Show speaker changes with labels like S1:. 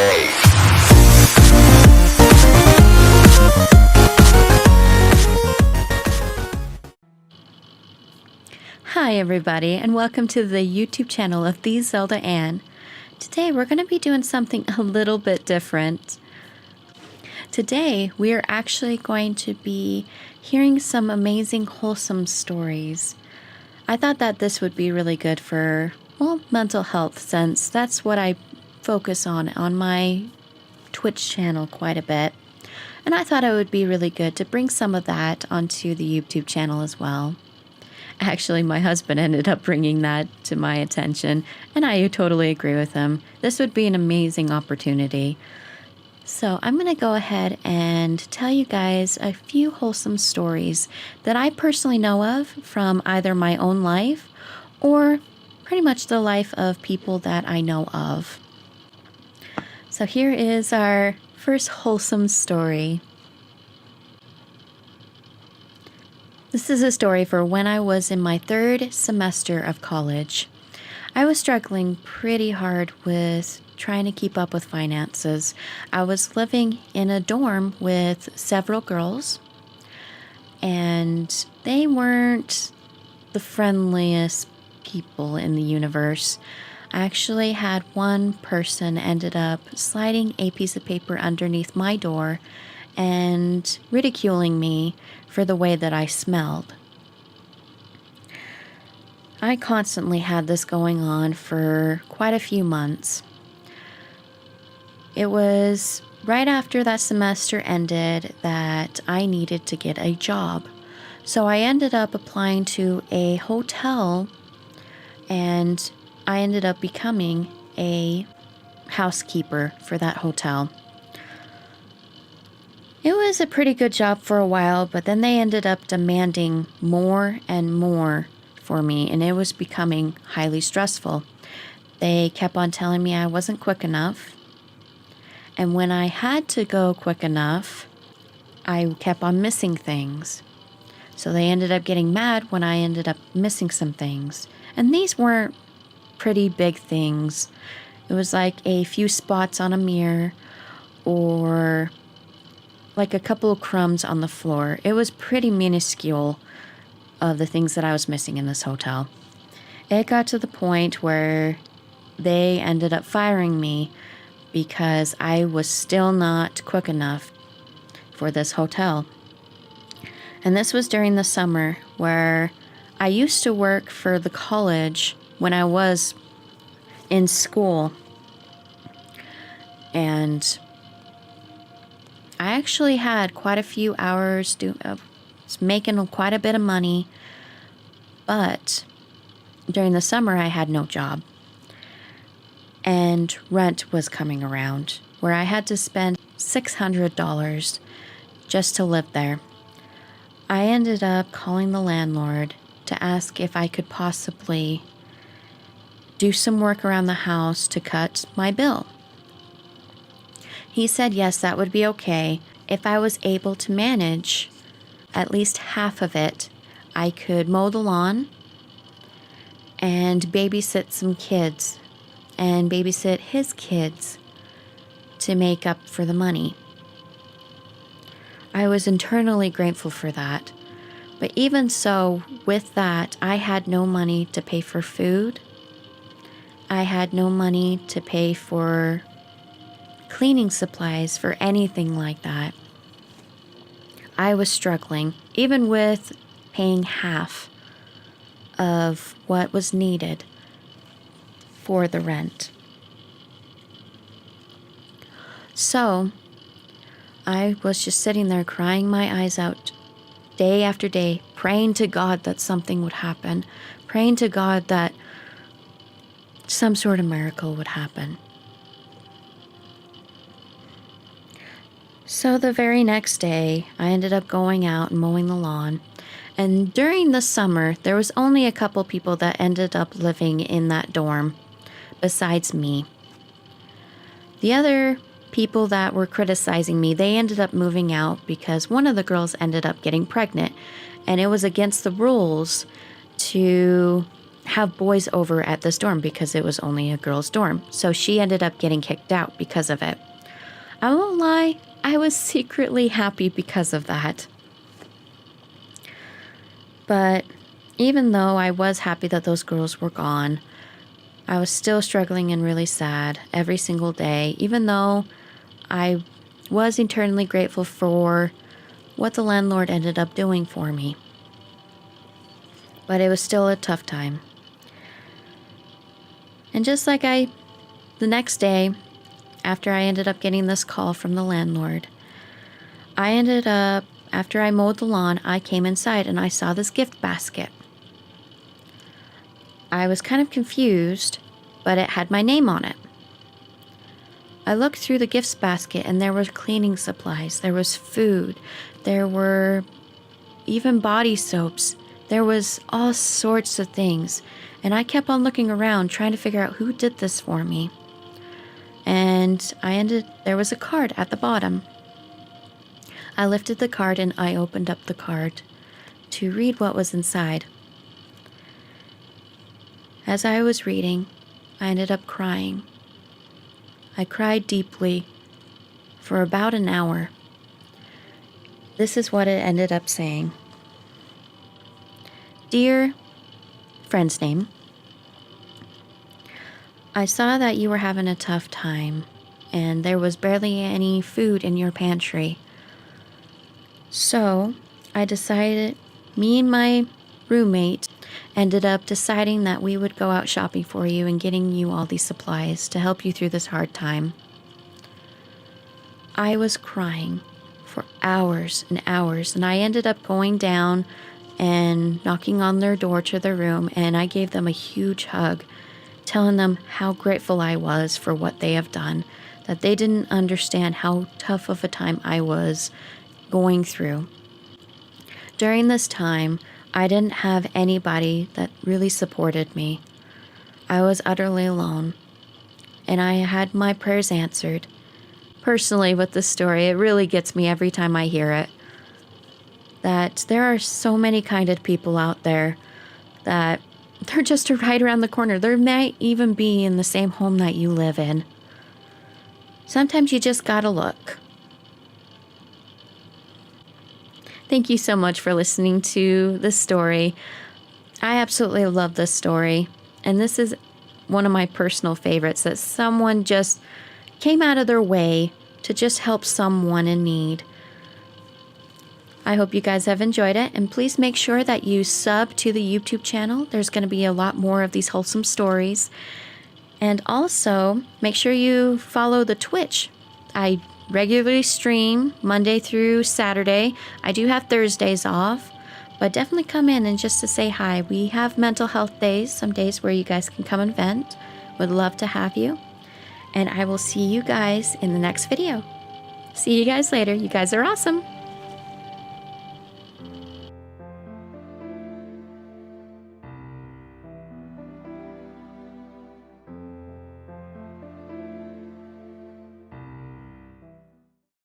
S1: Hi everybody, and welcome to the YouTube channel of the Zelda Ann. Today we're going to be doing something a little bit different. Today we are actually going to be hearing some amazing wholesome stories. I thought that this would be really good for, well, mental health, since that's what I focus on my Twitch channel quite a bit. And I thought it would be really good to bring some of that onto the YouTube channel as well. Actually, my husband ended up bringing that to my attention, and I totally agree with him. This would be an amazing opportunity. So I'm going to go ahead and tell you guys a few wholesome stories that I personally know of from either my own life or pretty much the life of people that I know of. So here is our first wholesome story. This is a story for when I was in my third semester of college. I was struggling pretty hard with trying to keep up with finances. I was living in a dorm with several girls, and they weren't the friendliest people in the universe. I actually had one person ended up sliding a piece of paper underneath my door and ridiculing me for the way that I smelled. I constantly had this going on for quite a few months. It was right after that semester ended that I needed to get a job. So I ended up applying to a hotel, and I ended up becoming a housekeeper for that hotel. It was a pretty good job for a while, but then they ended up demanding more and more for me, and it was becoming highly stressful. They kept on telling me I wasn't quick enough, and when I had to go quick enough, I kept on missing things. So they ended up getting mad when I ended up missing some things. And these weren't pretty big things. It was like a few spots on a mirror, or like a couple of crumbs on the floor. It was pretty minuscule of the things that I was missing in this hotel. It got to the point where they ended up firing me because I was still not quick enough for this hotel. And this was during the summer, where I used to work for the college when I was in school. And I actually had quite a few hours making quite a bit of money, but during the summer I had no job, and rent was coming around where I had to spend $600 just to live there. I ended up calling the landlord to ask if I could possibly do some work around the house to cut my bill. He said yes, that would be okay. If I was able to manage at least half of it, I could mow the lawn and babysit some kids and babysit his kids to make up for the money. I was internally grateful for that. But even so, with that, I had no money to pay for food. I had no money to pay for cleaning supplies, for anything like that. I was struggling, even with paying half of what was needed for the rent. So I was just sitting there crying my eyes out day after day, praying to God that something would happen, praying to God that some sort of miracle would happen. So the very next day, I ended up going out and mowing the lawn. And during the summer, there was only a couple people that ended up living in that dorm besides me. The other people that were criticizing me, they ended up moving out because one of the girls ended up getting pregnant. And it was against the rules to have boys over at this dorm because it was only a girls' dorm. So she ended up getting kicked out because of it. I won't lie, I was secretly happy because of that. But even though I was happy that those girls were gone, I was still struggling and really sad every single day, even though I was eternally grateful for what the landlord ended up doing for me. But it was still a tough time. And just like the next day, after I ended up getting this call from the landlord, after I mowed the lawn, I came inside and I saw this gift basket. I was kind of confused, but it had my name on it. I looked through the gifts basket and there were cleaning supplies, there was food, there were even body soaps, there was all sorts of things. And I kept on looking around trying to figure out who did this for me. And there was a card at the bottom. I lifted the card and I opened up the card to read what was inside. As I was reading, I ended up crying. I cried deeply for about an hour. This is what it ended up saying. Dear friend's name, I saw that you were having a tough time and there was barely any food in your pantry. So I decided, me and my roommate ended up deciding that we would go out shopping for you and getting you all these supplies to help you through this hard time. I was crying for hours and hours, and I ended up going down and knocking on their door to their room, and I gave them a huge hug, telling them how grateful I was for what they have done, that they didn't understand how tough of a time I was going through. During this time, I didn't have anybody that really supported me. I was utterly alone, and I had my prayers answered. Personally, with this story, it really gets me every time I hear it, that there are so many kind people out there that they're just right around the corner. They might even be in the same home that you live in. Sometimes you just gotta look. Thank you so much for listening to this story. I absolutely love this story. And this is one of my personal favorites, that someone just came out of their way to just help someone in need. I hope you guys have enjoyed it, and please make sure that you sub to the YouTube channel. There's going to be a lot more of these wholesome stories. And also, make sure you follow the Twitch. I regularly stream Monday through Saturday. I do have Thursdays off, but definitely come in and just to say hi. We have mental health days, some days where you guys can come and vent. Would love to have you. And I will see you guys in the next video. See you guys later. You guys are awesome.